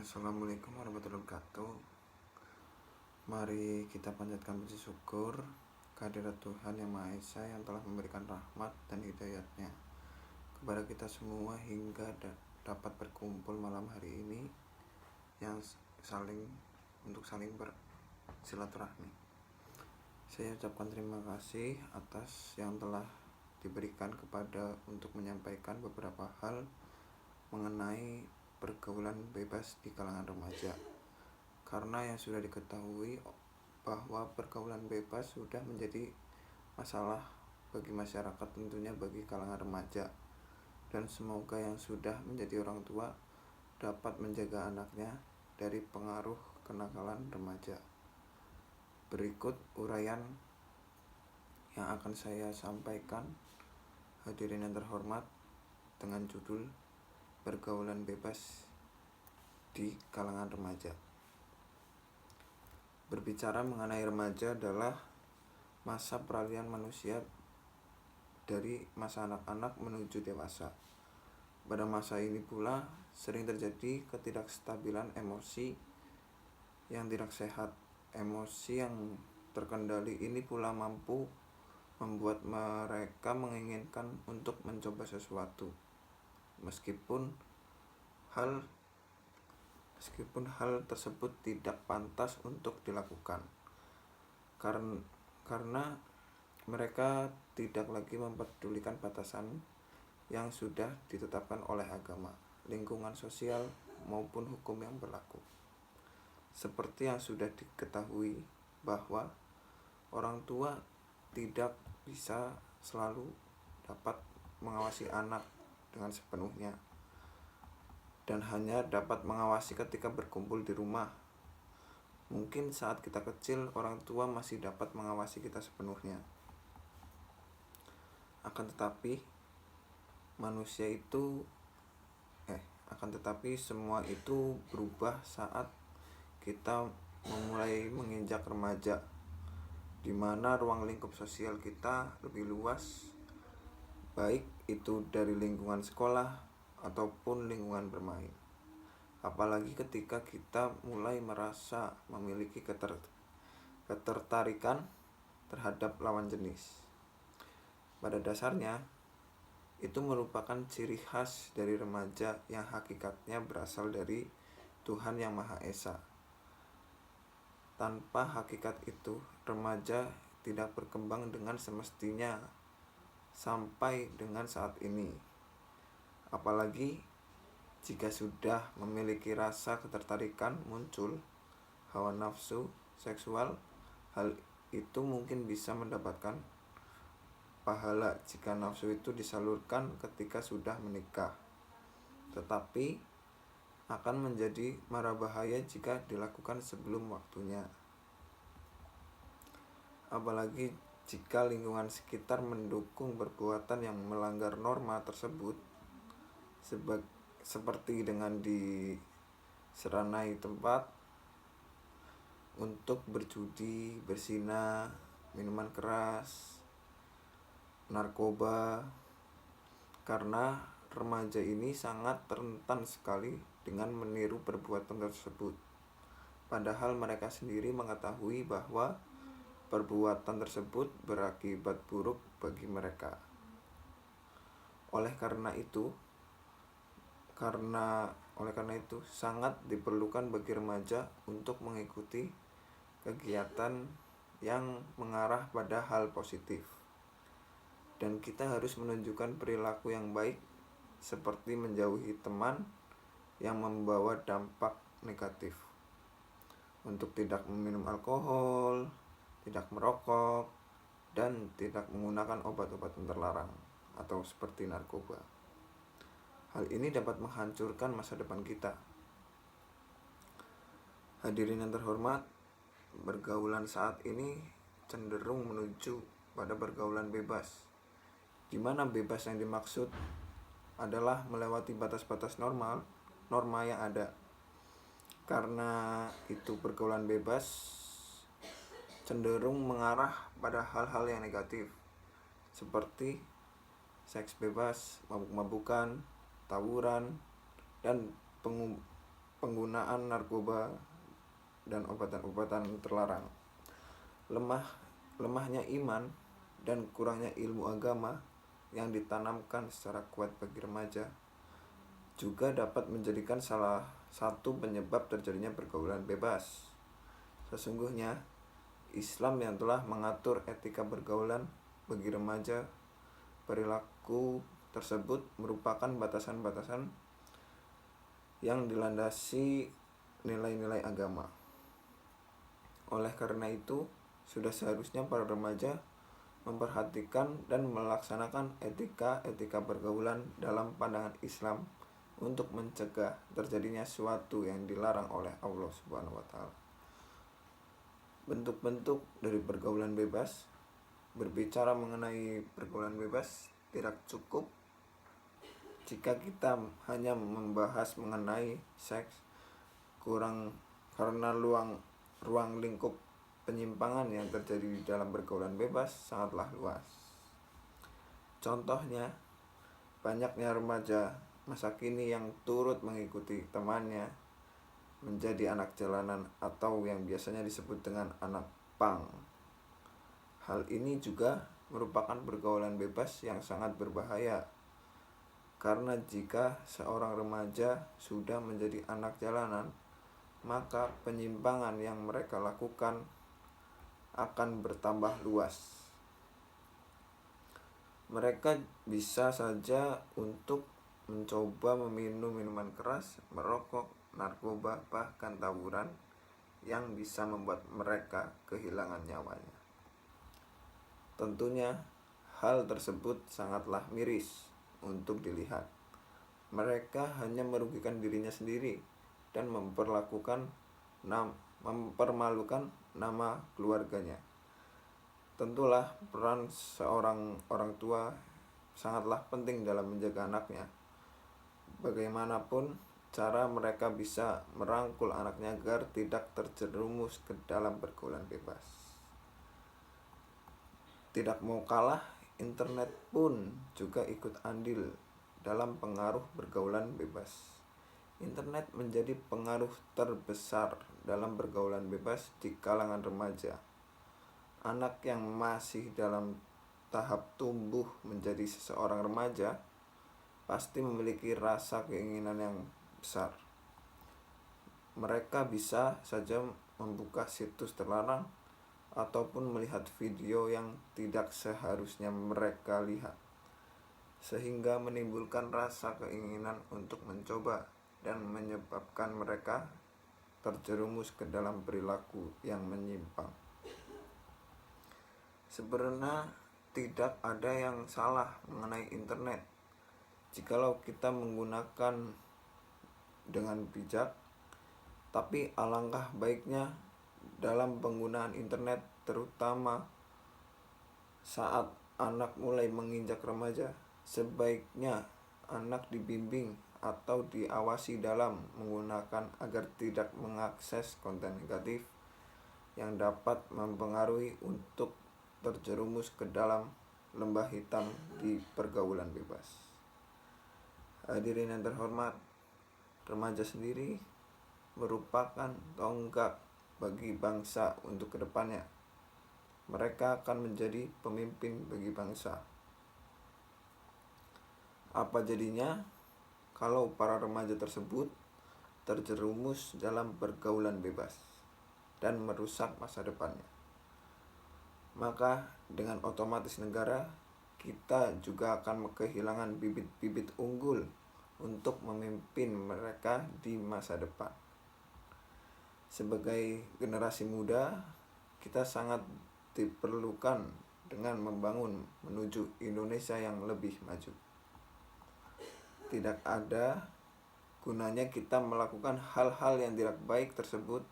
Assalamualaikum warahmatullahi wabarakatuh. Mari kita panjatkan puji syukur kehadirat Tuhan Yang Maha Esa yang telah memberikan rahmat dan hidayatnya kepada kita semua hingga dapat berkumpul malam hari ini yang saling bersilaturahmi. Saya ucapkan terima kasih atas yang telah diberikan kepada untuk menyampaikan beberapa hal mengenai pergaulan bebas di kalangan remaja. Karena yang sudah diketahui bahwa pergaulan bebas sudah menjadi masalah bagi masyarakat, tentunya bagi kalangan remaja. Dan semoga yang sudah menjadi orang tua dapat menjaga anaknya dari pengaruh kenakalan remaja. Berikut uraian yang akan saya sampaikan, hadirin yang terhormat, dengan judul pergaulan bebas di kalangan remaja. Berbicara mengenai remaja adalah masa peralihan manusia dari masa anak-anak menuju dewasa. Pada masa ini pula sering terjadi ketidakstabilan emosi yang tidak sehat. Emosi yang terkendali ini pula mampu membuat mereka menginginkan untuk mencoba sesuatu meskipun hal tersebut tidak pantas untuk dilakukan, karena mereka tidak lagi mempedulikan batasan yang sudah ditetapkan oleh agama, lingkungan sosial maupun hukum yang berlaku. Seperti yang sudah diketahui bahwa orang tua tidak bisa selalu dapat mengawasi anak dengan sepenuhnya, dan hanya dapat mengawasi ketika berkumpul di rumah. Mungkin saat kita kecil orang tua masih dapat mengawasi kita sepenuhnya. Akan tetapi semua itu berubah saat kita memulai menginjak remaja, di mana ruang lingkup sosial kita lebih luas, baik itu dari lingkungan sekolah ataupun lingkungan bermain. Apalagi ketika kita mulai merasa memiliki ketertarikan terhadap lawan jenis. Pada dasarnya, itu merupakan ciri khas dari remaja yang hakikatnya berasal dari Tuhan Yang Maha Esa. Tanpa hakikat itu, remaja tidak berkembang dengan semestinya sampai dengan saat ini. Apalagi jika sudah memiliki rasa ketertarikan, muncul hawa nafsu seksual, hal itu mungkin bisa mendapatkan pahala jika nafsu itu disalurkan ketika sudah menikah, tetapi akan menjadi mara bahaya jika dilakukan sebelum waktunya. Apalagi jika lingkungan sekitar mendukung perbuatan yang melanggar norma tersebut, seperti dengan diseranai tempat untuk berjudi, berzina, minuman keras, narkoba, karena remaja ini sangat rentan sekali dengan meniru perbuatan tersebut, padahal mereka sendiri mengetahui bahwa perbuatan tersebut berakibat buruk bagi mereka. Oleh karena itu sangat diperlukan bagi remaja untuk mengikuti kegiatan yang mengarah pada hal positif. Dan kita harus menunjukkan perilaku yang baik, seperti menjauhi teman yang membawa dampak negatif, untuk tidak meminum alkohol, tidak merokok, dan tidak menggunakan obat-obatan terlarang atau seperti narkoba. Hal ini dapat menghancurkan masa depan kita. Hadirin yang terhormat, pergaulan saat ini cenderung menuju pada pergaulan bebas, di mana bebas yang dimaksud adalah melewati batas-batas norma yang ada. Karena itu pergaulan bebas cenderung mengarah pada hal-hal yang negatif, seperti seks bebas, mabuk-mabukan, tawuran, dan penggunaan narkoba dan obatan-obatan terlarang. Lemahnya iman dan kurangnya ilmu agama yang ditanamkan secara kuat bagi remaja juga dapat menjadikan salah satu penyebab terjadinya pergaulan bebas. Sesungguhnya, Islam yang telah mengatur etika pergaulan bagi remaja, perilaku tersebut merupakan batasan-batasan yang dilandasi nilai-nilai agama. Oleh karena itu, sudah seharusnya para remaja memperhatikan dan melaksanakan etika pergaulan dalam pandangan Islam untuk mencegah terjadinya suatu yang dilarang oleh Allah Subhanahu wa taala. Bentuk-bentuk dari pergaulan bebas. Berbicara mengenai pergaulan bebas tidak cukup jika kita hanya membahas mengenai seks, kurang karena ruang lingkup penyimpangan yang terjadi di dalam pergaulan bebas sangatlah luas. Contohnya, banyaknya remaja masa kini yang turut mengikuti temannya menjadi anak jalanan atau yang biasanya disebut dengan anak pang. Hal ini juga merupakan pergaulan bebas yang sangat berbahaya, karena jika seorang remaja sudah menjadi anak jalanan, maka penyimpangan yang mereka lakukan akan bertambah luas. Mereka bisa saja untuk mencoba meminum minuman keras, merokok, narkoba, bahkan tawuran yang bisa membuat mereka kehilangan nyawanya. Tentunya hal tersebut sangatlah miris untuk dilihat. Mereka hanya merugikan dirinya sendiri dan mempermalukan nama keluarganya. Tentulah peran seorang orang tua sangatlah penting dalam menjaga anaknya. Bagaimanapun cara mereka bisa merangkul anaknya agar tidak terjerumus ke dalam pergaulan bebas. Tidak mau kalah, internet pun juga ikut andil dalam pengaruh pergaulan bebas. Internet menjadi pengaruh terbesar dalam pergaulan bebas di kalangan remaja. Anak yang masih dalam tahap tumbuh menjadi seseorang remaja pasti memiliki rasa keinginan yang besar. Mereka bisa saja membuka situs terlarang ataupun melihat video yang tidak seharusnya mereka lihat, sehingga menimbulkan rasa keinginan untuk mencoba dan menyebabkan mereka terjerumus ke dalam perilaku yang menyimpang. Sebenarnya tidak ada yang salah mengenai internet jikalau kita menggunakan dengan bijak, tapi alangkah baiknya dalam penggunaan internet, terutama saat anak mulai menginjak remaja, sebaiknya anak dibimbing atau diawasi dalam menggunakan agar tidak mengakses konten negatif yang dapat mempengaruhi untuk terjerumus ke dalam lembah hitam di pergaulan bebas. Hadirin yang terhormat, remaja sendiri merupakan tonggak bagi bangsa untuk kedepannya. Mereka akan menjadi pemimpin bagi bangsa. Apa jadinya kalau para remaja tersebut terjerumus dalam pergaulan bebas dan merusak masa depannya? Maka dengan otomatis negara kita juga akan kehilangan bibit-bibit unggul untuk memimpin mereka di masa depan. Sebagai generasi muda, kita sangat diperlukan dengan membangun menuju Indonesia yang lebih maju. Tidak ada gunanya kita melakukan hal-hal yang tidak baik tersebut.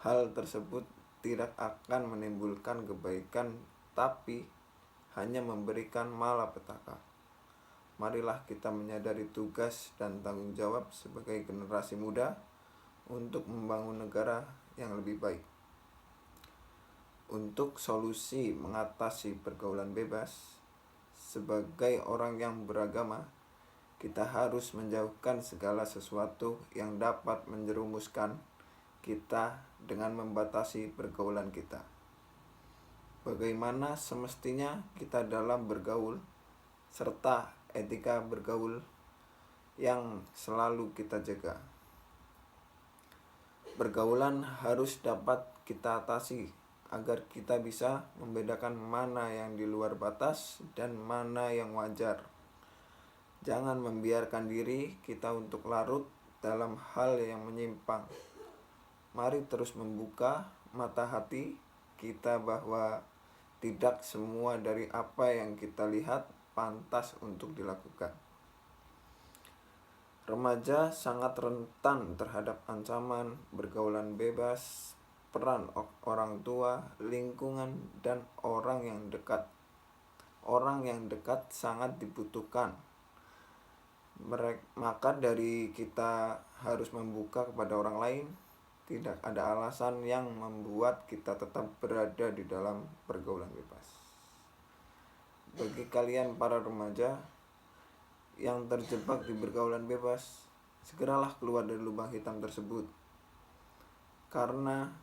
Hal tersebut tidak akan menimbulkan kebaikan, tapi hanya memberikan malapetaka. Marilah kita menyadari tugas dan tanggung jawab sebagai generasi muda untuk membangun negara yang lebih baik. Untuk solusi mengatasi pergaulan bebas, sebagai orang yang beragama, kita harus menjauhkan segala sesuatu yang dapat menjerumuskan kita dengan membatasi pergaulan kita. Bagaimana semestinya kita dalam bergaul, serta etika bergaul yang selalu kita jaga. Pergaulan harus dapat kita atasi agar kita bisa membedakan mana yang di luar batas dan mana yang wajar. Jangan membiarkan diri kita untuk larut dalam hal yang menyimpang. Mari terus membuka mata hati kita bahwa tidak semua dari apa yang kita lihat pantas untuk dilakukan. Remaja sangat rentan terhadap ancaman pergaulan bebas, peran orang tua, lingkungan, dan orang yang dekat. Orang yang dekat sangat dibutuhkan. Maka dari kita harus membuka kepada orang lain, tidak ada alasan yang membuat kita tetap berada di dalam pergaulan bebas. Bagi kalian para remaja yang terjebak di pergaulan bebas, segeralah keluar dari lubang hitam tersebut, karena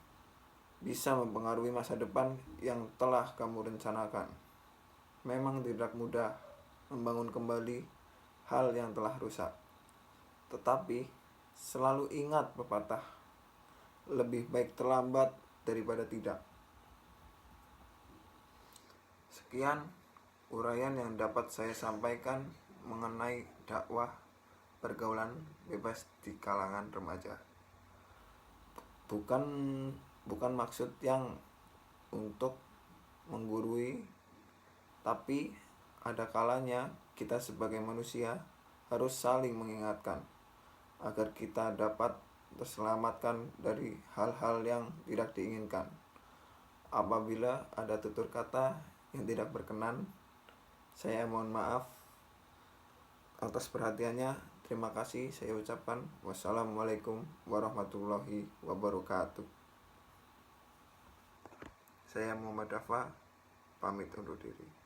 bisa mempengaruhi masa depan yang telah kamu rencanakan. Memang tidak mudah membangun kembali hal yang telah rusak, tetapi selalu ingat pepatah, lebih baik terlambat daripada tidak. Sekian uraian yang dapat saya sampaikan mengenai dakwah pergaulan bebas di kalangan remaja. Bukan maksud yang untuk menggurui, tapi ada kalanya kita sebagai manusia harus saling mengingatkan agar kita dapat terselamatkan dari hal-hal yang tidak diinginkan. Apabila ada tutur kata yang tidak berkenan, saya mohon maaf atas perhatiannya. Terima kasih saya ucapkan. Wassalamualaikum warahmatullahi wabarakatuh. Saya Muhammad Dafa, pamit undur diri.